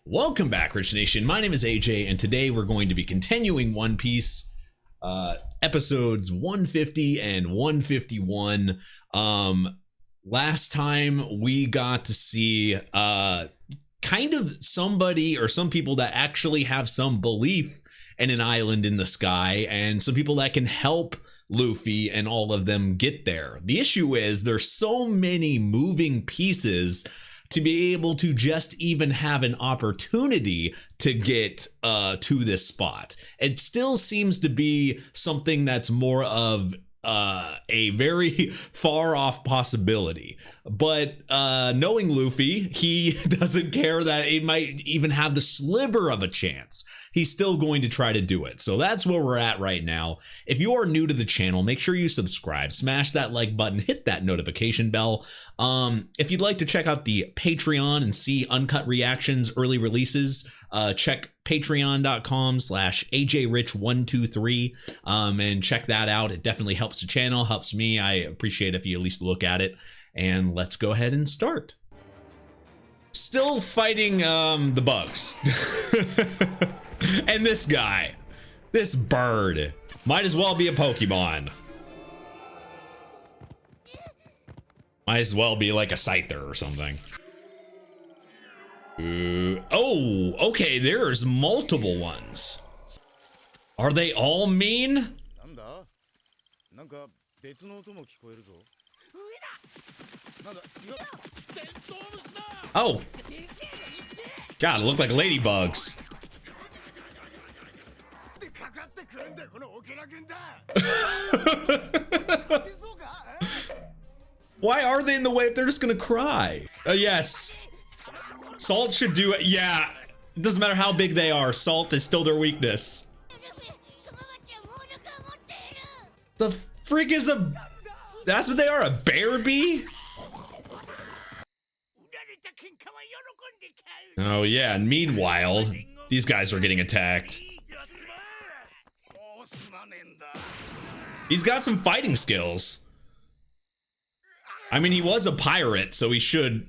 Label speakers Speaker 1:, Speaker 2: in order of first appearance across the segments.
Speaker 1: Welcome back, Rich Nation. My name is AJ, and today we're going to be continuing One Piece, episodes 150 and 151. Last time we got to see kind of somebody or some people that actually have some belief in an island in the sky, and some people that can help Luffy and all of them get there. The issue is there's so many moving pieces to be able to just even have an opportunity to get to this spot. It still seems to be something that's more of a very far off possibility, but knowing Luffy, he doesn't care that it might even have the sliver of a chance. He's still going to try to do it. So that's where we're at right now. If you are new to the channel, make sure you subscribe, smash that like button, hit that notification bell. If you'd like to check out the Patreon and see uncut reactions, early releases, check patreon.com/ajrich123 and check that out. It definitely helps the channel, helps me. I appreciate if you at least look at it. And let's go ahead and start. Still fighting the bugs. And this guy, this bird, might as well be a Pokemon. Might as well be like a Scyther or something. Oh, okay, there's multiple ones. Are they all mean? Oh. God, it looked like ladybugs. Why are they in the way if they're just gonna cry? Yes. Salt should do it. Yeah. It doesn't matter how big they are. Salt is still their weakness. The freak is a... That's what they are? A bear bee? Oh yeah, and meanwhile, these guys are getting attacked. He's got some fighting skills. I mean, he was a pirate, so he should...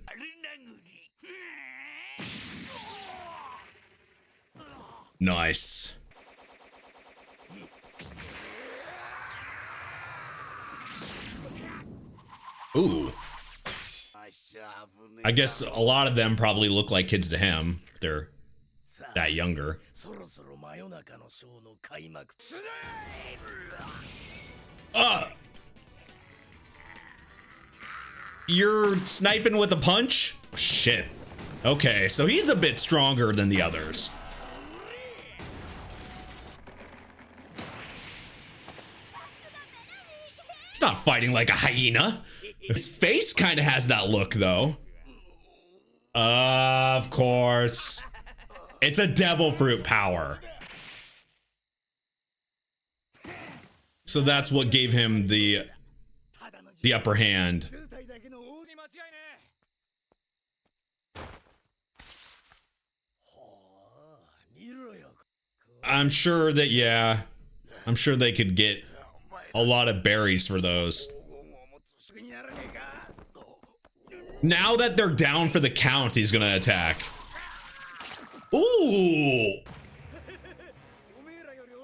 Speaker 1: Nice. Ooh. I guess a lot of them probably look like kids to him. They're that younger. You're sniping with a punch? Shit. Okay, so he's a bit stronger than the others. He's not fighting like a hyena. His face kind of has that look, though. Of course. It's a devil fruit power. So that's what gave him the upper hand. I'm sure that, yeah. I'm sure they could get a lot of berries for those. Now that they're down for the count, he's gonna attack. Ooh!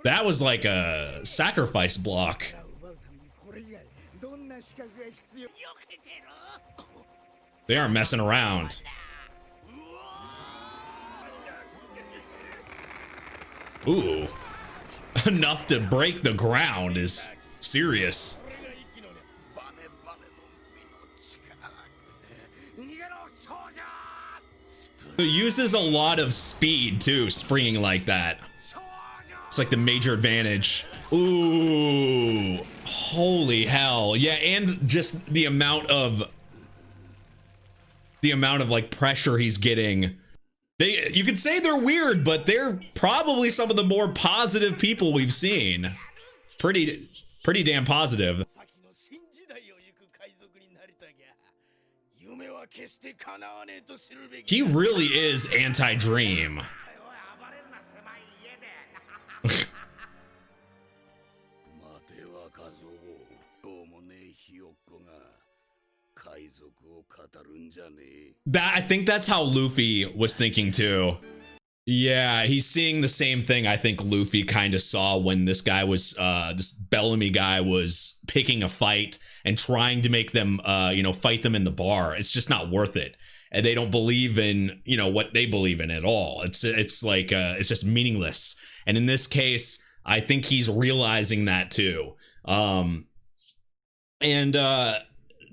Speaker 1: That was like a sacrifice block. They aren't messing around. Ooh. Enough to break the ground is serious. It uses a lot of speed too, springing like that. It's like the major advantage. Ooh, holy hell. Yeah, and just the amount of like pressure he's getting. You could say they're weird, but they're probably some of the more positive people we've seen. Pretty damn positive. He really is anti-dream. That, I think that's how Luffy was thinking too. Yeah, he's seeing the same thing I think Luffy kind of saw when this guy was this Bellamy guy was picking a fight and trying to make them fight them in the bar. It's just not worth it. And they don't believe in, what they believe in at all. It's like it's just meaningless. And in this case, I think he's realizing that too.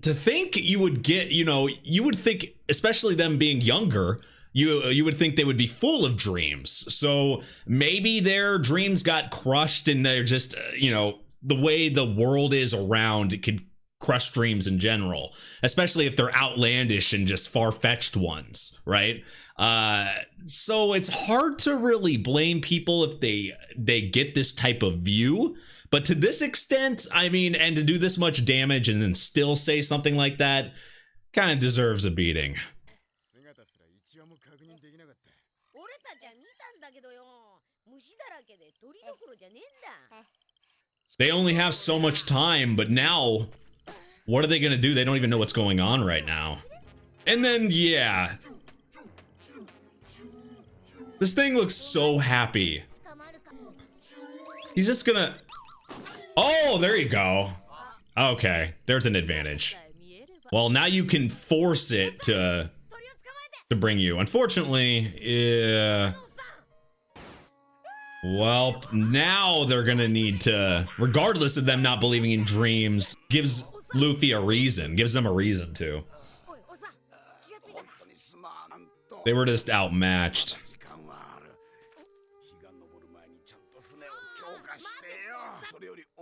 Speaker 1: To think you would get, you would think, especially them being younger, you would think they would be full of dreams. So maybe their dreams got crushed and they're just, the way the world is around, it could crush dreams in general, especially if they're outlandish and just far-fetched ones, right? So it's hard to really blame people if they get this type of view. But to this extent, I mean, and to do this much damage and then still say something like that kind of deserves a beating. They only have so much time, but now, what are they going to do? They don't even know what's going on right now. And then, yeah. This thing looks so happy. He's just gonna... Oh, there you go. Okay, there's an advantage. Well, now you can force it to bring you. Unfortunately, yeah. Well, now they're gonna need to, regardless of them not believing in dreams, gives Luffy a reason, gives them a reason to. They were just outmatched.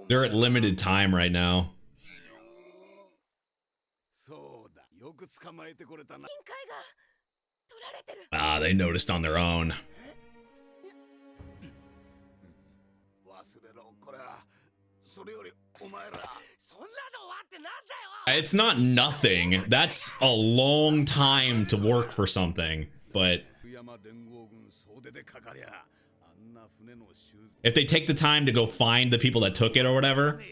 Speaker 1: They're at limited time right now. Ah, they noticed on their own. It's not nothing. That's a long time to work for something, but if they take the time to go find the people that took it or whatever,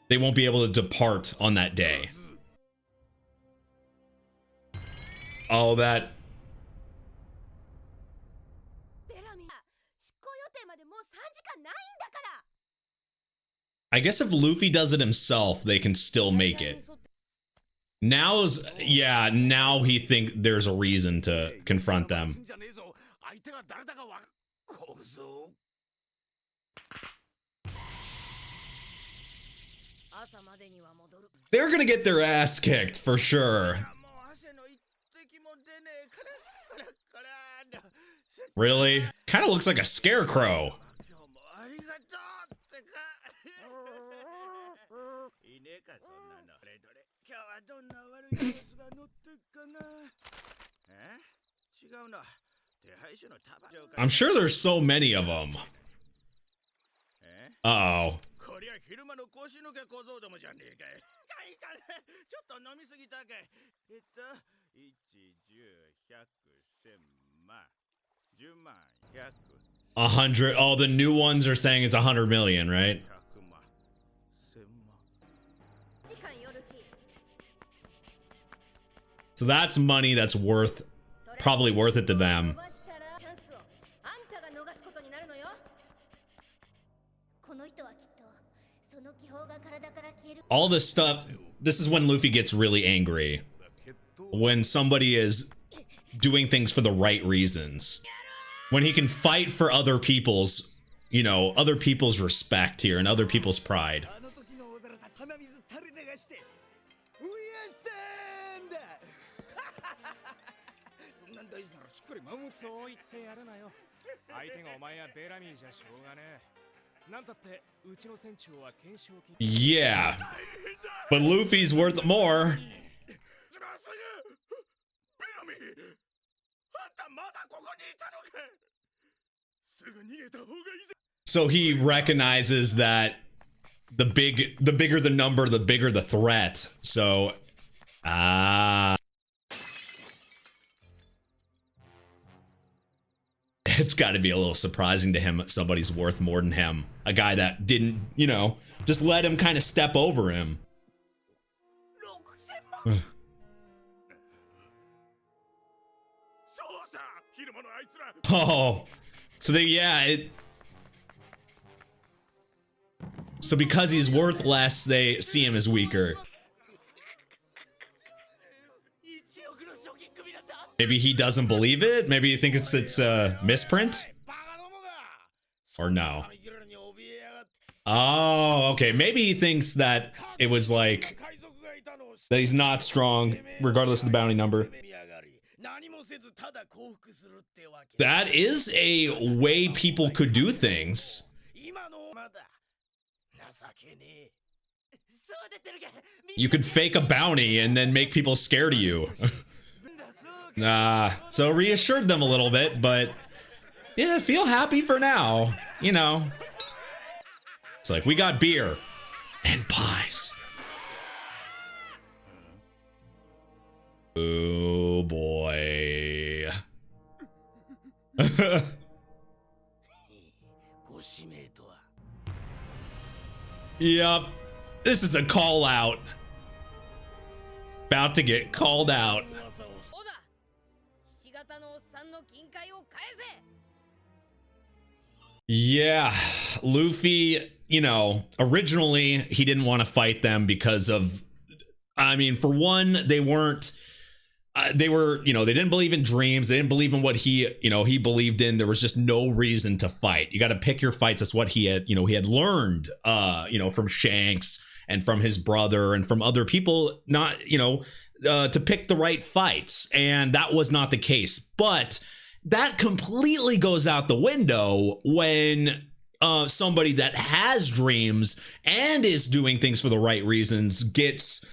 Speaker 1: they won't be able to depart on that day. Oh, that... I guess if Luffy does it himself, they can still make it. Now's... Yeah, now he think there's a reason to confront them. They're gonna get their ass kicked for sure. Really? Kind of looks like a scarecrow. I'm sure there's so many of them. Uh-oh. $100. Oh, the new ones are saying it's 100 million, right? So that's money that's probably worth it to them. All this stuff, this is when Luffy gets really angry. When somebody is doing things for the right reasons. When he can fight for other people's, other people's respect here and other people's pride. Yeah, but Luffy's worth more. So he recognizes that the bigger the number, the bigger the threat. So, it's got to be a little surprising to him that somebody's worth more than him. A guy that didn't, just let him kind of step over him. Oh, so they, yeah, so because he's worth less, they see him as weaker. Maybe he doesn't believe it? Maybe you think it's a misprint? Or no? Oh, okay. Maybe he thinks that it was like, that he's not strong, regardless of the bounty number. That is a way people could do things. You could fake a bounty and then make people scared of you. So reassured them a little bit, but yeah, feel happy for now, you know. It's like, we got beer and pies. Oh boy. Yep, this is a call out. About to get called out. Yeah, Luffy, you know, originally he didn't want to fight them because of, I mean, for one, they weren't, they were, you know, they didn't believe in dreams. They didn't believe in what he, you know, he believed in. There was just no reason to fight. You got to pick your fights. That's what he had, you know, he had learned, you know, from Shanks and from his brother and from other people, not, you know, to pick the right fights. And that was not the case. But that completely goes out the window when somebody that has dreams and is doing things for the right reasons gets,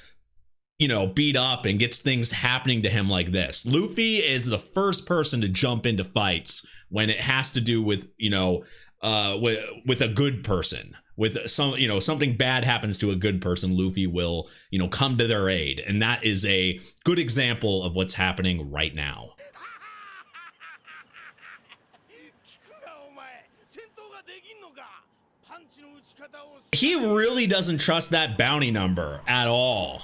Speaker 1: you know, beat up and gets things happening to him like this. Luffy is the first person to jump into fights when it has to do with, you know, with a good person. With some, you know, something bad happens to a good person, Luffy will, you know, come to their aid. And that is a good example of what's happening right now. He really doesn't trust that bounty number at all.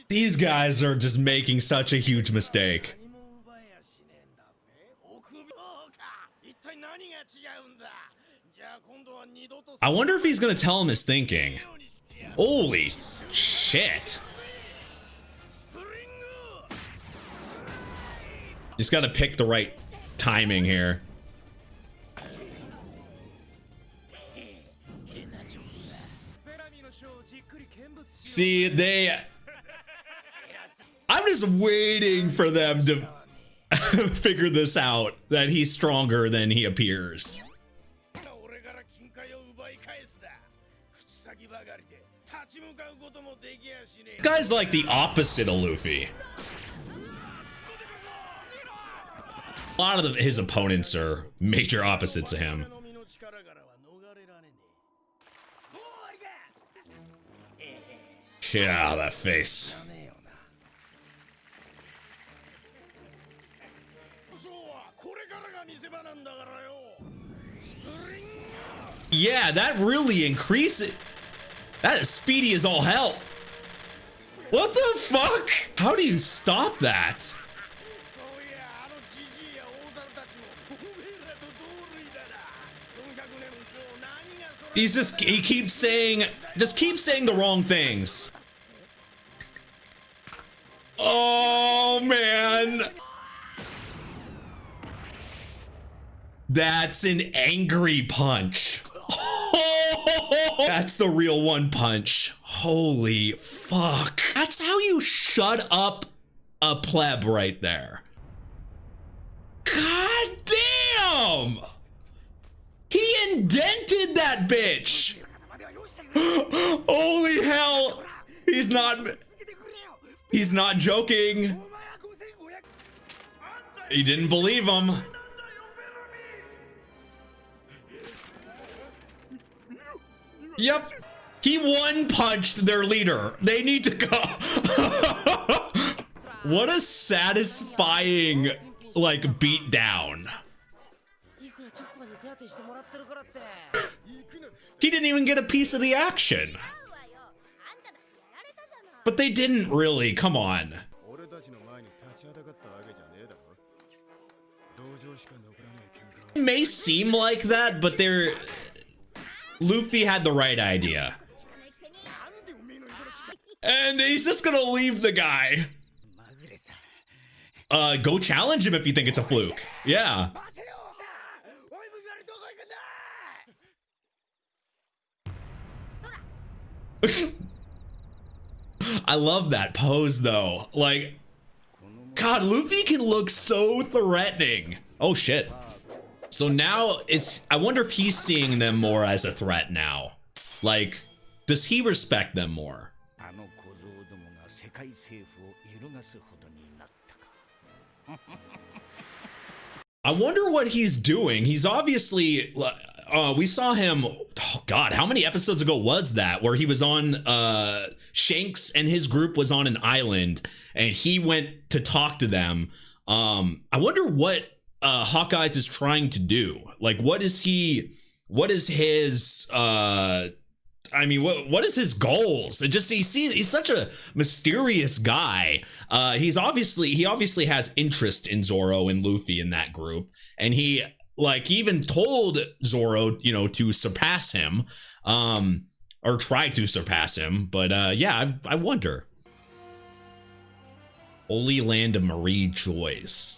Speaker 1: These guys are just making such a huge mistake. I wonder if he's gonna tell him his thinking. Holy shit. Just gotta pick the right timing here. See, I'm just waiting for them to figure this out, that he's stronger than he appears. This guy's like the opposite of Luffy. A lot of his opponents are major opposites of him. Yeah, that face. Yeah, that really increases. That is speedy as all hell. What the fuck? How do you stop that? He keeps saying the wrong things. Oh man. That's an angry punch. That's the real one punch. Holy fuck. That's how you shut up a pleb right there. God damn. He indented that bitch. Holy hell. He's not joking. He didn't believe him. Yep. He one punched their leader. They need to go. What a satisfying, like, beat down. He didn't even get a piece of the action. But they didn't really, come on. It may seem like that, but Luffy had the right idea. And he's just gonna leave the guy. Go challenge him if you think it's a fluke. Yeah. I love that pose though. Like, God, Luffy can look so threatening. Oh shit. So now I wonder if he's seeing them more as a threat now. Like, does he respect them more? I wonder what he's doing. He's obviously, we saw him, oh God, how many episodes ago was that? Where he was on, Shanks and his group was on an island and he went to talk to them. I wonder what Hawkeyes is trying to do. Like, what is his, I mean, what is his goals? He's such a mysterious guy. He obviously has interest in Zoro and Luffy in that group. And he even told Zoro, to surpass him, or try to surpass him. But yeah, I wonder. Holy Land of Marie Joyce.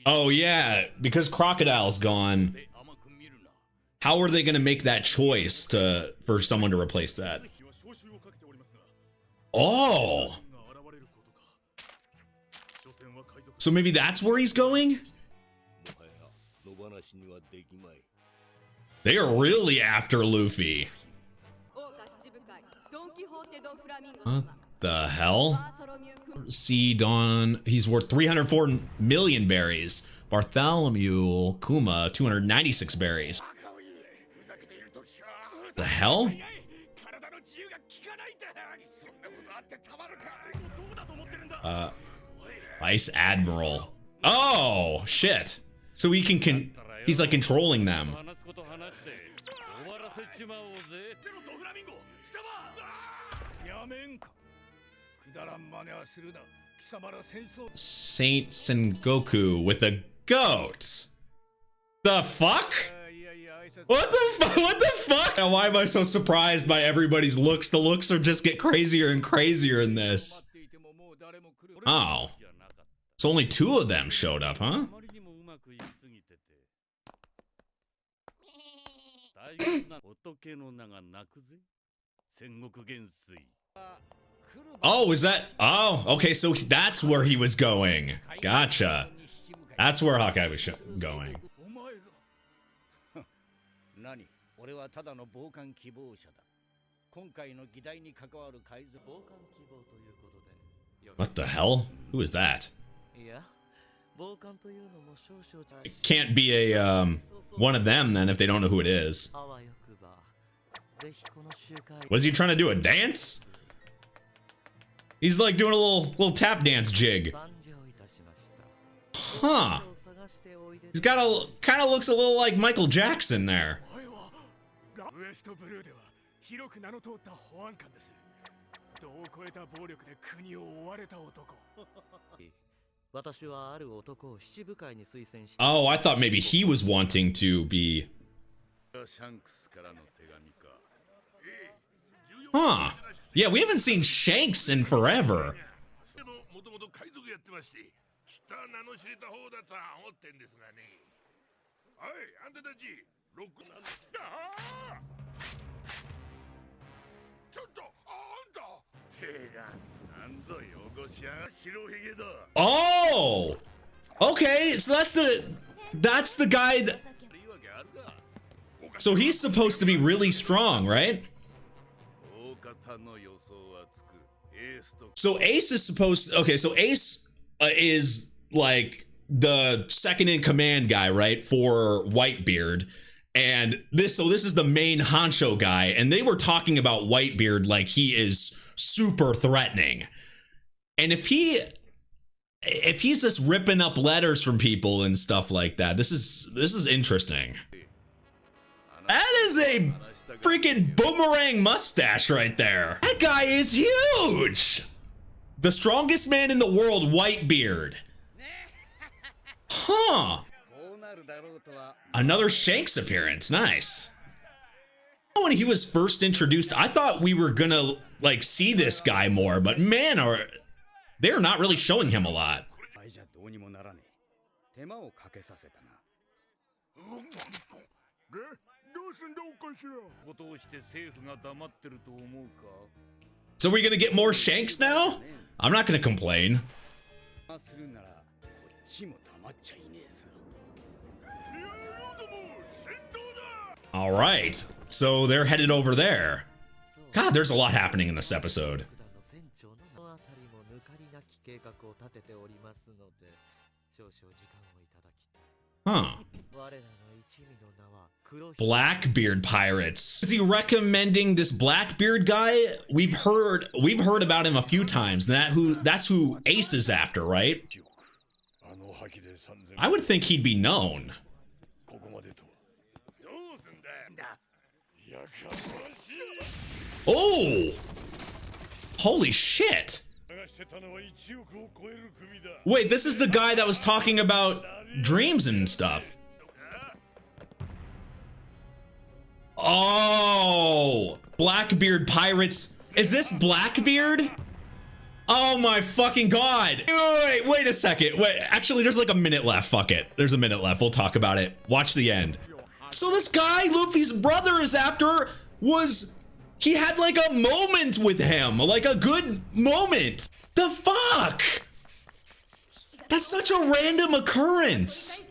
Speaker 1: Oh yeah, because Crocodile's gone. How are they going to make that choice for someone to replace that? Oh. So maybe that's where he's going? They are really after Luffy. What the hell? See, Dawn, he's worth 304 million berries. Bartholomew Kuma, 296 berries. The hell? Vice Admiral. Oh, shit. So he he's like controlling them. Saint Sengoku with a goat. The fuck? What the fuck? Why am I so surprised by everybody's looks? The looks just get crazier and crazier in this. Oh. So only 2 of them showed up, huh? Oh, is that? Oh, okay, so that's where he was going. Gotcha. That's where Hawkeye was going. What the hell? Who is that? It can't be a one of them then if they don't know who it is. Was he trying to do a dance? He's like doing a little tap dance jig. Huh. He's got kind of looks a little like Michael Jackson there. Oh, I thought maybe he was wanting to be. Huh. Yeah, we haven't seen Shanks in forever. Oh! Okay, so that's the guy that... So he's supposed to be really strong, right? So Ace is supposed to... Okay, so Ace is like the second in command guy, right? For Whitebeard. And this is the main honcho guy, and they were talking about Whitebeard like he is super threatening. And if he's just ripping up letters from people and stuff like that, this is interesting. That is a freaking boomerang mustache right there. That guy is huge. The strongest man in the world, Whitebeard. Huh. Another Shanks appearance. Nice. When he was first introduced, I thought we were gonna like see this guy more, but man, they're not really showing him a lot. So we're gonna get more Shanks now? I'm not gonna complain. All right, so they're headed over there. God, there's a lot happening in this episode. Huh. Blackbeard pirates. Is he recommending this Blackbeard guy? We've heard about him a few times. That's who Ace is after, right? I would think he'd be known. Oh! Holy shit! Wait, this is the guy that was talking about dreams and stuff. Oh! Blackbeard pirates. Is this Blackbeard? Oh my fucking god. Wait a second. Wait, actually, there's like a minute left. Fuck it. There's a minute left. We'll talk about it. Watch the end. So this guy Luffy's brother is after he had like a moment with him, like a good moment. The fuck? That's such a random occurrence.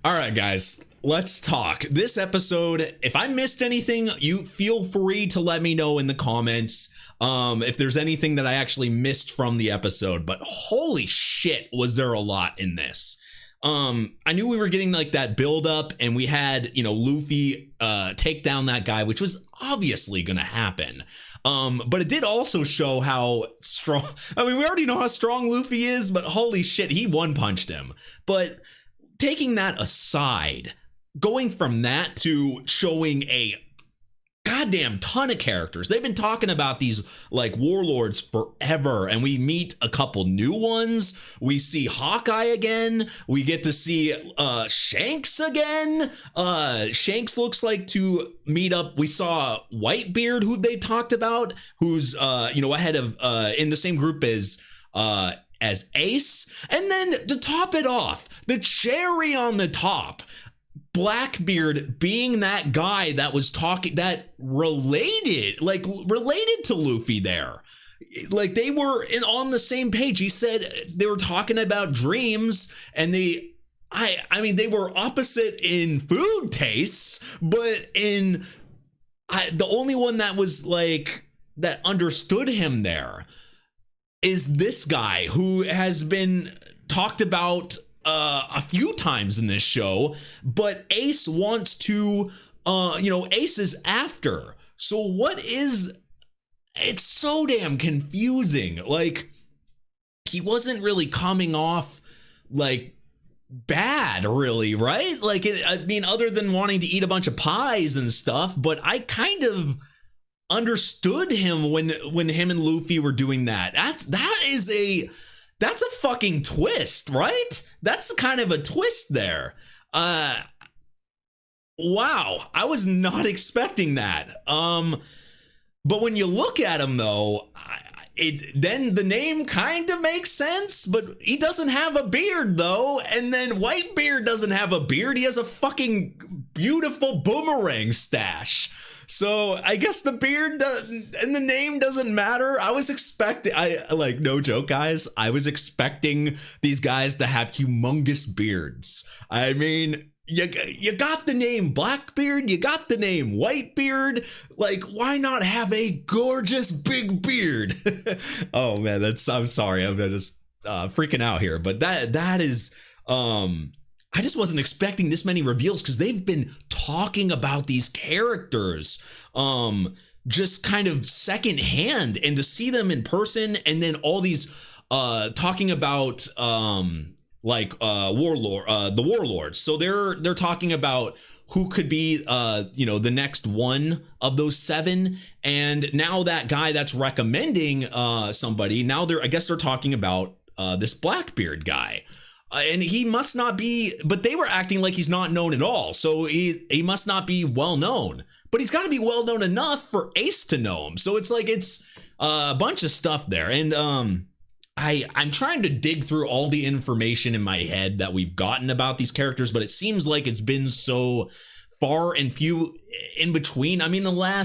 Speaker 1: All right, guys, let's talk. This episode, if I missed anything, you feel free to let me know in the comments. If there's anything that I actually missed from the episode, but holy shit, was there a lot in this. I knew we were getting like that build up, and we had, Luffy take down that guy, which was obviously gonna happen. But it did also show how strong, I mean, we already know how strong Luffy is, but holy shit, he one punched him. But taking that aside, going from that to showing a goddamn ton of characters. They've been talking about these like warlords forever, and we meet a couple new ones. We see Hawkeye again. We get to see Shanks again. Shanks looks like to meet up. We saw Whitebeard, who they talked about, who's ahead of in the same group as Ace. And then to top it off, the cherry on the top, Blackbeard being that guy that was talking, that related to Luffy there. Like they were on the same page. He said they were talking about dreams, and I mean, they were opposite in food tastes, but the only one that was like, that understood him there is this guy who has been talked about a few times in this show, but Ace wants to, Ace is after. So it's so damn confusing. Like, he wasn't really coming off like bad, really, right? Like, I mean, other than wanting to eat a bunch of pies and stuff, but I kind of understood him when him and Luffy were doing that. That's a fucking twist, right? That's kind of a twist there. Wow, I was not expecting that. But when you look at him though, then the name kind of makes sense, but he doesn't have a beard though. And then Whitebeard doesn't have a beard. He has a fucking beautiful boomerang stash. So I guess the beard and the name doesn't matter. I was expecting, no joke, guys, I was expecting these guys to have humongous beards. I mean, you got the name Blackbeard, you got the name Whitebeard. Like, why not have a gorgeous big beard? Oh man, I'm sorry, I'm just freaking out here. But that is I just wasn't expecting this many reveals because they've been talking about these characters just kind of secondhand, and to see them in person, and then all these talking about the warlords. So they're talking about who could be the next one of those 7, and now that guy that's recommending somebody, now I guess they're talking about this Blackbeard guy. And he must not be, but they were acting like he's not known at all. So he must not be well known, but he's got to be well known enough for Ace to know him. So it's like, it's a bunch of stuff there. And I'm trying to dig through all the information in my head that we've gotten about these characters, but it seems like it's been so far and few in between. I mean, I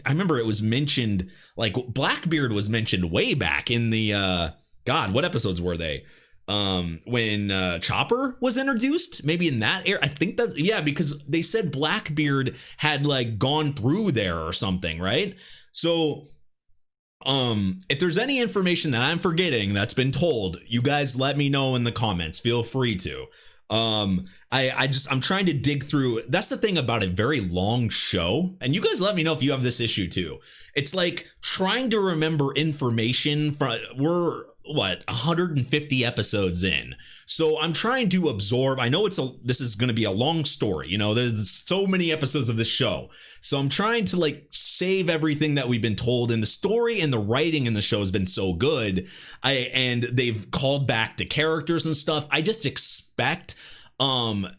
Speaker 1: remember it was mentioned, like Blackbeard was mentioned way back in the, God, what episodes were they? When Chopper was introduced, maybe in that era. I think that, yeah, because they said Blackbeard had like gone through there or something, right? So if there's any information that I'm forgetting that's been told, you guys let me know in the comments. Feel free to. I'm trying to dig through. That's the thing about a very long show, and you guys let me know if you have this issue too. It's like trying to remember information from, we're 150 episodes in, so I'm trying to absorb. I know this is going to be a long story, there's so many episodes of this show, so I'm trying to like save everything that we've been told. And the story and the writing in the show has been so good, and they've called back to characters and stuff. I just expect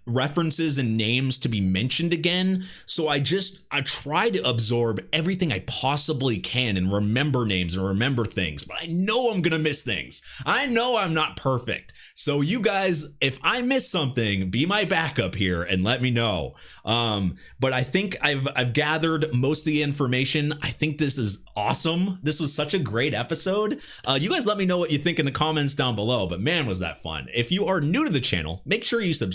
Speaker 1: references and names to be mentioned again. So I try to absorb everything I possibly can and remember names and remember things, but I know I'm gonna miss things. I know I'm not perfect. So you guys, if I miss something, be my backup here and let me know. But I think I've gathered most of the information. I think this is awesome. This was such a great episode. You guys let me know what you think in the comments down below, but man, was that fun. If you are new to the channel, make sure you subscribe,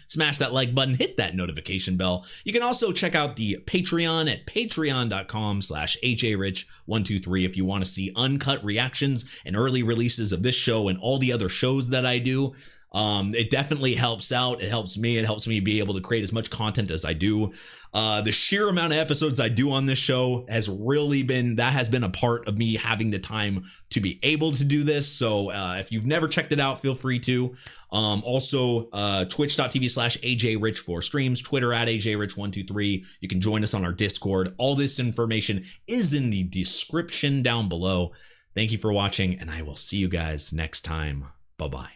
Speaker 1: smash that like button, hit that notification bell. You can also check out the Patreon at patreon.com/ajrich123 if you want to see uncut reactions and early releases of this show and all the other shows that I do. It definitely helps out. It helps me. It helps me be able to create as much content as I do. The sheer amount of episodes I do on this show has been a part of me having the time to be able to do this. So if you've never checked it out, feel free to. Also, twitch.tv/ajrich for streams, Twitter at ajrich123. You can join us on our Discord. All this information is in the description down below. Thank you for watching, and I will see you guys next time. Bye-bye.